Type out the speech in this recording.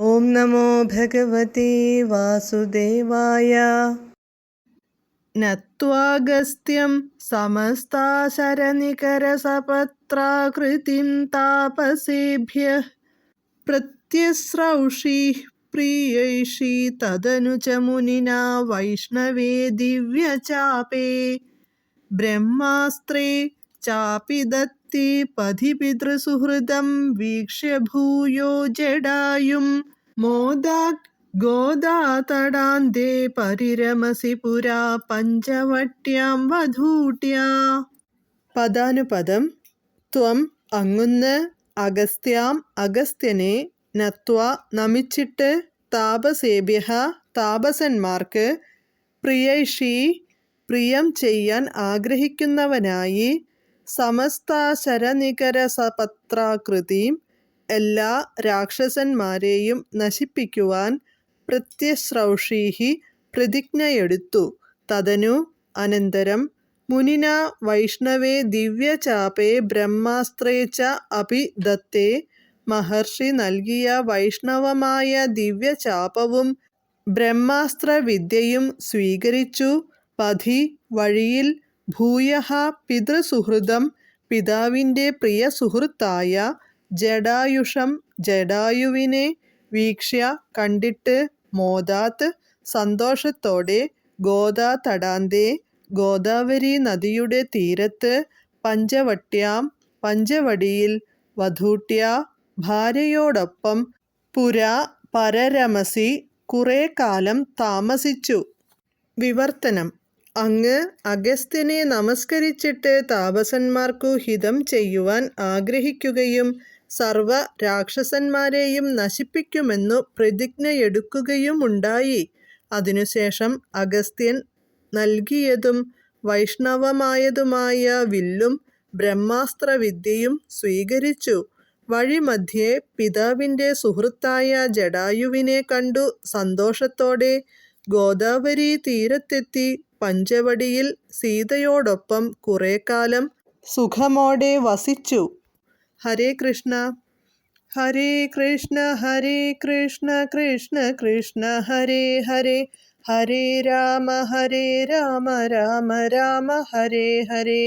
ഓം നമോ ഭഗവതേ വാസുദേവായ. നത്വാഗസ്ത്യം സമസ്താശരനികരസപത്രാകൃതിം താപസേഭ്യഃ പ്രത്യസ്രൗഷീഃ പ്രിയൈഷീ തദനു ച മുനിനാ വൈഷ്ണവേ ദിവ്യചാപേ ബ്രഹ്മാസ്ത്രേ ചാപി ദത്തേ പഥി പിതൃസുഹൃദം വീക്ഷ്യ ഭൂയോ ജടായും മോദാത് ഗോദാതടാന്തേ പരിരമസി പുരാ പഞ്ചവട്യാം വധൂട്യാ. പദാനുപദം. ത്വം അങ്ങുന്ന്, അഗസ്ത്യാം അഗസ്ത്യനെ, നത്വാ നമിച്ചിട്ട്, താപസേഭ്യഃ താപസന്മാർക്ക്, പ്രിയൈഷീ പ്രിയം ചെയ്യാൻ ആഗ്രഹിക്കുന്നവനായി, സമസ്താശരനികരസപത്രാകൃതിം എല്ലാ രാക്ഷസന്മാരെയും നശിപ്പിക്കുവാൻ, പ്രത്യസ്രൗഷീഃ പ്രതിജ്ഞയെടുത്തു. തദനു അനന്തരം, മുനിനാ വൈഷ്ണവേ ദിവ്യചാപേ ബ്രഹ്മാസ്ത്രേ ച അപി ദത്തേ മഹർഷി നൽകിയ വൈഷ്ണവമായ ദിവ്യചാപവും ബ്രഹ്മാസ്ത്രവിദ്യയും സ്വീകരിച്ചു. പഥി വഴിയിൽ, ഭൂയഃ പിതൃസുഹൃദം പിതാവിൻ്റെ പ്രിയ സുഹൃത്തായ, ജടായുഷം ജടായുവിനെ, വീക്ഷ്യ കണ്ടിട്ട്, മോദാത് സന്തോഷത്തോടെ, ഗോദാതടാന്തേ ഗോദാവരി നദിയുടെ തീരത്ത്, പഞ്ചവട്യാം പഞ്ചവടിയിൽ, വധൂട്യാ ഭാര്യയോടൊപ്പം, പുരാ പരരമസി കുറെ കാലം താമസിച്ചു. വിവർത്തനം. അങ്ങ് അഗസ്ത്യനെ നമസ്കരിച്ചിട്ട് താപസന്മാർക്കു ഹിതം ചെയ്യുവാൻ ആഗ്രഹിക്കുകയും സർവ രാക്ഷസന്മാരെയും നശിപ്പിക്കുമെന്നു പ്രതിജ്ഞയെടുക്കുകയുമുണ്ടായി. അതിനുശേഷം അഗസ്ത്യൻ നൽകിയതും വൈഷ്ണവമായതുമായ വില്ലും ബ്രഹ്മാസ്ത്രവിദ്യയും സ്വീകരിച്ചു. വഴിമധ്യേ പിതാവിൻ്റെ സുഹൃത്തായ ജടായുവിനെ കണ്ടു സന്തോഷത്തോടെ ഗോദാവരി തീരത്തെത്തി പഞ്ചവടിയിൽ സീതയോടൊപ്പം കുറേക്കാലം സുഖമോടെ വസിച്ചു. ഹരേ കൃഷ്ണ. ഹരേ കൃഷ്ണ ഹരേ കൃഷ്ണ കൃഷ്ണ കൃഷ്ണ ഹരേ ഹരേ, ഹരേ രാമ രാമ രാമ ഹരേ ഹരേ.